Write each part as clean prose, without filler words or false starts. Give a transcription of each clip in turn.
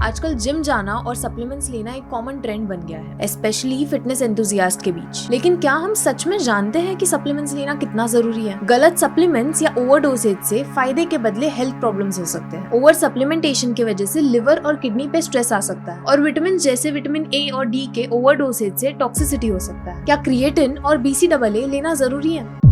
आजकल जिम जाना और सप्लीमेंट्स लेना एक कॉमन ट्रेंड बन गया है, स्पेशली फिटनेस एंथुसियास्ट के बीच। लेकिन क्या हम सच में जानते हैं कि सप्लीमेंट्स लेना कितना जरूरी है? गलत सप्लीमेंट्स या ओवरडोसेज से फायदे के बदले हेल्थ प्रॉब्लम्स हो सकते हैं। ओवर सप्लीमेंटेशन की वजह से लिवर और किडनी पे स्ट्रेस आ सकता है और विटामिन जैसे विटामिन ए और डी के ओवरडोसेज से टॉक्सिसिटी हो सकता है। क्या क्रिएटिन और BCAA लेना जरूरी है?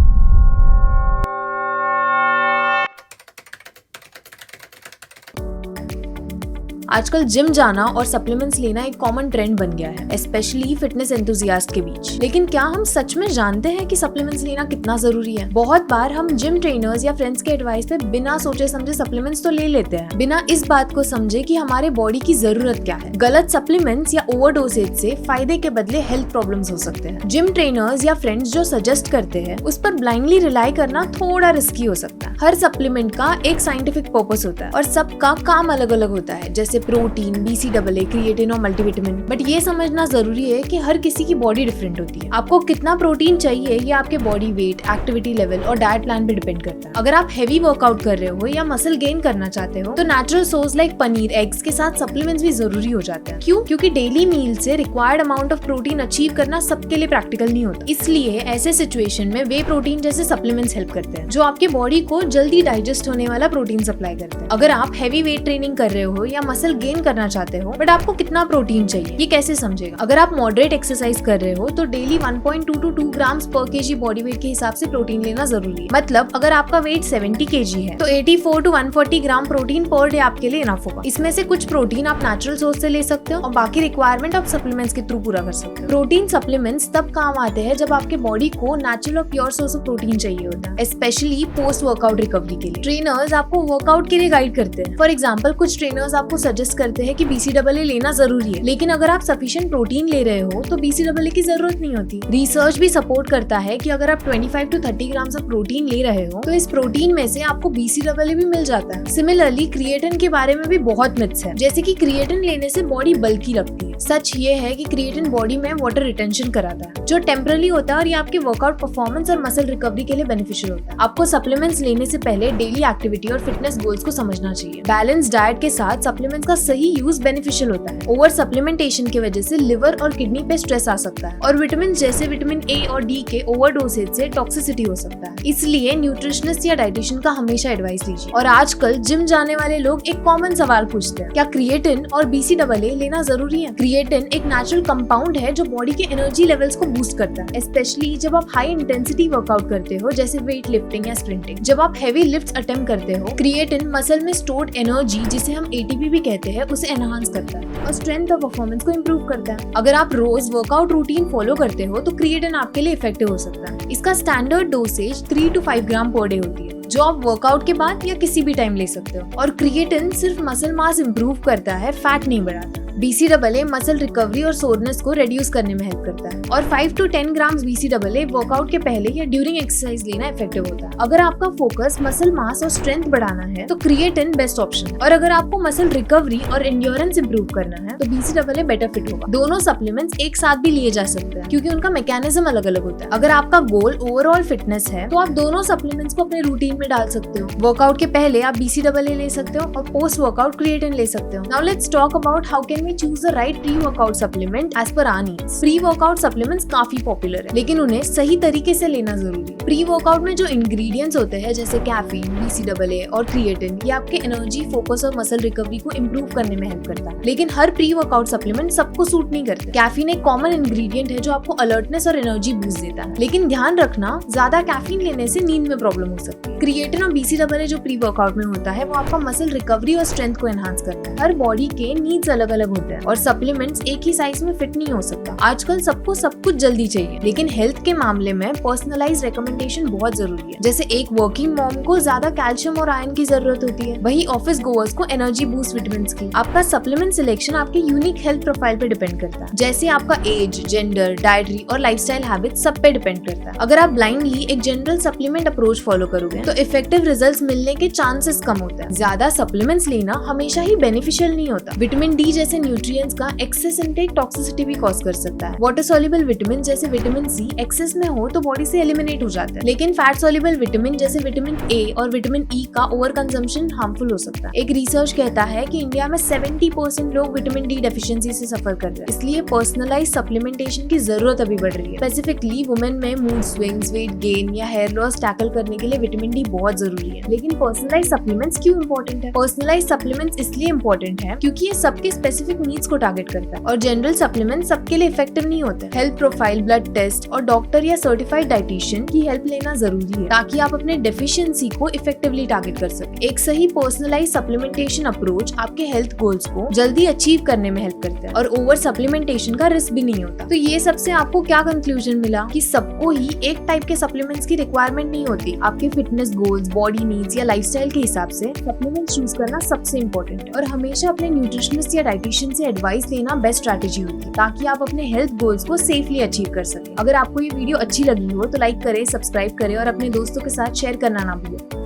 आजकल जिम जाना और सप्लीमेंट्स लेना एक कॉमन ट्रेंड बन गया है, स्पेशली फिटनेस एंथुसियास्ट के बीच। लेकिन क्या हम सच में जानते हैं कि सप्लीमेंट्स लेना कितना जरूरी है? बहुत बार हम जिम ट्रेनर्स या फ्रेंड्स के एडवाइस पे बिना सोचे समझे सप्लीमेंट्स तो ले लेते हैं, बिना इस बात को समझे कि हमारे बॉडी की जरूरत क्या है। गलत सप्लीमेंट्स या ओवरडोसेज से फायदे के बदले हेल्थ प्रॉब्लम्स हो सकते हैं। जिम ट्रेनर्स या फ्रेंड्स जो सजेस्ट करते हैं उस पर ब्लाइंडली रिलाई करना थोड़ा रिस्की हो सकता है। हर सप्लीमेंट का एक साइंटिफिक पर्पस होता है और सबका काम अलग अलग होता है, जैसे प्रोटीन, BCAA, क्रिएटिन और मल्टीविटामिन। बट ये समझना जरूरी है कि हर किसी की बॉडी डिफरेंट होती है। आपको कितना प्रोटीन चाहिए ये आपके बॉडी वेट, एक्टिविटी लेवल और डाइट प्लान पे डिपेंड करता है। अगर आप हेवी वर्कआउट कर रहे हो या मसल गेन करना चाहते हो तो natural source like paneer, eggs के साथ सप्लीमेंट्स भी जरूरी हो जाते हैं। क्यों? क्योंकि डेली मील से required amount of protein achieve करना सबके लिए प्रैक्टिकल नहीं होता। इसलिए ऐसे सिचुएशन में वे प्रोटीन जैसे सप्लीमेंट्स हेल्प करते हैं, जो आपके बॉडी को जल्दी डाइजेस्ट होने वाला प्रोटीन सप्लाई करते हैं। अगर आप हेवी वेट ट्रेनिंग कर रहे हो या मसल गेन करना चाहते हो बट आपको कितना प्रोटीन चाहिए ये कैसे समझेगा? अगर आप मॉडरेट एक्सरसाइज कर रहे हो तो डेली 1.2 to 2 ग्राम्स पर केजी बॉडी वेट के हिसाब से प्रोटीन लेना जरूरी है। मतलब अगर आपका वेट 70 kg है तो 84 to 140 gram protein per day आपके लिए इनफ होगा। इसमें से कुछ प्रोटीन आप नेचुरल सोर्स से ले सकते हो और बाकी रिक्वायरमेंट आप सप्लीमेंट्स के थ्रू पूरा कर सकते हो। प्रोटीन सप्लीमेंट्स तब काम आते हैं जब आपके बॉडी को नेचुरल और प्योर सोर्स ऑफ प्रोटीन चाहिए होता है, स्पेशली पोस्ट वर्कआउट रिकवरी के लिए। ट्रेनर्स आपको वर्कआउट के लिए गाइड करते हैं। फॉर एग्जाम्पल कुछ ट्रेनर्स आपको सजेस्ट करते हैं कि BCAA लेना जरूरी है, लेकिन अगर आप सफिशिएंट प्रोटीन ले रहे हो तो BCAA की जरूरत नहीं होती। रिसर्च भी सपोर्ट करता है कि अगर आप 25 to 30 ग्राम्स ऑफ प्रोटीन ले रहे हो तो इस प्रोटीन में से आपको BCAA भी मिल जाता है। सिमिलरली क्रिएटिन के बारे में भी बहुत मिथ्स है, जैसे कि क्रिएटिन लेने से बॉडी बल्की लगती है। सच ये है कि क्रिएटिन बॉडी में वाटर रिटेंशन कराता है जो टेम्पररी होता है और ये आपके वर्कआउट परफॉर्मेंस और मसल रिकवरी के लिए बेनिफिशियल होता है। आपको सप्लीमेंट्स लेने से पहले डेली एक्टिविटी और फिटनेस गोल्स को समझना चाहिए। बैलेंस डाइट के साथ सप्लीमेंट्स का सही यूज बेनिफिशियल होता है। ओवर सप्लीमेंटेशन की वजह से लिवर और किडनी पे स्ट्रेस आ सकता है और विटामिन जैसे विटामिन ए और डी के ओवरडोसेज से टॉक्सिसिटी हो सकता है। इसलिए न्यूट्रिशनिस्ट या डाइटिशियन का हमेशा एडवाइस लीजिए। और आजकल जिम जाने वाले लोग एक कॉमन सवाल पूछते हैं, क्या क्रिएटिन और BCAA लेना जरूरी है? क्रिएटिन एक नेचुरल कंपाउंड है जो बॉडी के एनर्जी लेवल्स को बूस्ट करता है, स्पेशली जब आप हाई इंटेंसिटी वर्कआउट करते हो जैसे वेट लिफ्टिंग या स्प्रिंटिंग। जब आप हेवी लिफ्ट्स अटेम्प्ट करते हो क्रिएटिन मसल में स्टोर्ड एनर्जी, जिसे हम ATP भी कहते हैं, उसे एनहांस करता है और स्ट्रेंथ और परफॉर्मेंस को इम्प्रूव करता है। अगर आप रोज वर्कआउट रूटीन फॉलो करते हो तो क्रिएटिन आपके लिए इफेक्टिव हो सकता है। इसका standard dosage 3 to 5 gram per day होती है, जो आप वर्कआउट के बाद या किसी भी टाइम ले सकते हो। और क्रिएटिन सिर्फ मसल मास इम्प्रूव करता है, फैट नहीं बढ़ाता। BCAA मसल रिकवरी और सोरनेस को रिड्यूस करने में हेल्प करता है और 5 to 10 ग्राम्स BCAA वर्कआउट के पहले या ड्यूरिंग एक्सरसाइज लेना इफेक्टिव होता है। अगर आपका फोकस मसल मास और स्ट्रेंथ बढ़ाना है तो क्रिएटिन बेस्ट ऑप्शन है, और अगर आपको मसल रिकवरी और एंड्योरेंस इंप्रूव करना है तो BCAA बेटर फिट होगा। दोनों सप्लीमेंट्स एक साथ भी लिए जा सकते हैं क्योंकि उनका मैकेनिज्म अलग अलग होता है। अगर आपका गोल ओवरऑल फिटनेस है तो आप दोनों सप्लीमेंट्स को अपने रूटीन में डाल सकते हो। वर्कआउट के पहले आप BCAA ले सकते हो और पोस्ट वर्कआउट क्रिएटिन ले सकते हो। Now let's talk about how can we choose the right pre workout supplement as per our needs. Pre workout supplements काफी पॉपुलर है, लेकिन उन्हें सही तरीके से लेना जरूरी है। प्री वर्कआउट में जो इंग्रेडिएंट्स होते हैं जैसे कैफीन, BCAA और क्रिएटिन, ये आपके एनर्जी, फोकस और मसल रिकवरी को इम्प्रूव करने में हेल्प करता है। लेकिन हर प्री वर्कआउट सप्लीमेंट सबको सूट नहीं करते। कैफीन एक कॉमन इंग्रेडिएंट है जो आपको अलर्टनेस और एनर्जी बूस्ट देता है, लेकिन ध्यान रखना ज्यादा कैफीन लेने से नींद में प्रॉब्लम हो सकती है। क्रिएटिन और BCAA जो प्री वर्कआउट में होता है वो आपका मसल रिकवरी और स्ट्रेंथ को एनहांस करता है। हर बॉडी के नीड्स अलग अलग होते हैं और सप्लीमेंट्स एक ही साइज में फिट नहीं हो सकता। आजकल सबको सब कुछ जल्दी चाहिए, लेकिन हेल्थ के मामले में पर्सनलाइज्ड रिकमेंडेशन बहुत जरूरी है। जैसे एक वर्किंग मॉम को ज्यादा कैल्शियम और आयरन की जरूरत होती है, वहीं ऑफिस गोअर्स को एनर्जी बूस्ट विटामिन्स की। आपका सप्लीमेंट सिलेक्शन आपके यूनिक हेल्थ प्रोफाइल पे डिपेंड करता है, जैसे आपका एज, जेंडर, डाइटरी और लाइफस्टाइल हैबिट्स सब पे डिपेंड करता है। अगर आप ब्लाइंडली एक जनरल सप्लीमेंट अप्रोच फॉलो करोगे तो इफेक्टिव रिजल्ट्स मिलने के चांसेस कम होते हैं। ज्यादा सप्लीमेंट्स लेना हमेशा ही बेनिफिशियल नहीं होता। विटामिन डी जैसे न्यूट्रिएंट्स का एक्सेस इंटेक टॉक्सिसिटी भी कॉज कर सकता है। वाटर सॉल्युबल विटामिन जैसे विटामिन सी एक्सेस में हो तो बॉडी से एलिमिनेट हो जाता है, लेकिन फैट सॉल्युबल विटामिन जैसे विटामिन ए और विटामिन ई का ओवर कंजम्पशन हार्मफुल हो सकता है। एक रिसर्च कहता है कि इंडिया में 70% लोग विटामिन डी डेफिशिएंसी से सफर कर रहे हैं, इसलिए पर्सनलाइज सप्लीमेंटेशन की जरूरत अभी बढ़ रही है। स्पेसिफिकली वुमेन में मूड स्विंग्स, वेट गेन या हेयर लॉस टैकल करने के लिए विटामिन डी बहुत जरूरी है। लेकिन पर्सनलाइज सप्लीमेंट्स क्यों इंपॉर्टेंट है? पर्सनलाइज सप्लीमेंट्स इसलिए इंपॉर्टेंट है क्योंकि ये सबके स्पेसिफिक नीड्स को टारगेट करता है और जनरल सप्लीमेंट सबके लिए इफेक्टिव नहीं होते। हेल्थ प्रोफाइल, ब्लड टेस्ट और डॉक्टर या सर्टिफाइड डाइटिशियन की हेल्प लेना जरूरी है ताकि आप अपने डेफिशिएंसी को इफेक्टिवली टारगेट कर सकें। एक सही पर्सनलाइज सप्लीमेंटेशन अप्रोच आपके हेल्थ गोल्स को जल्दी अचीव करने में हेल्प करता है और ओवर सप्लीमेंटेशन का रिस्क भी नहीं होता। तो ये सबसे आपको क्या कंक्लूजन मिला कि सबको ही एक टाइप के सप्लीमेंट्स की रिक्वायरमेंट नहीं होती। आपके फिटनेस गोल्स, बॉडी नीड्स या लाइफस्टाइल के हिसाब से सप्लीमेंट चूज करना सबसे इंपॉर्टेंट है और हमेशा अपने न्यूट्रिशनिस्ट या डाइटिशियन से एडवाइस लेना बेस्ट स्ट्रैटेजी होती है ताकि आप अपने हेल्थ गोल्स को सेफली अचीव कर सकें। अगर आपको ये वीडियो अच्छी लगी हो तो लाइक करें, सब्सक्राइब करें और अपने दोस्तों के साथ शेयर करना ना भूलें।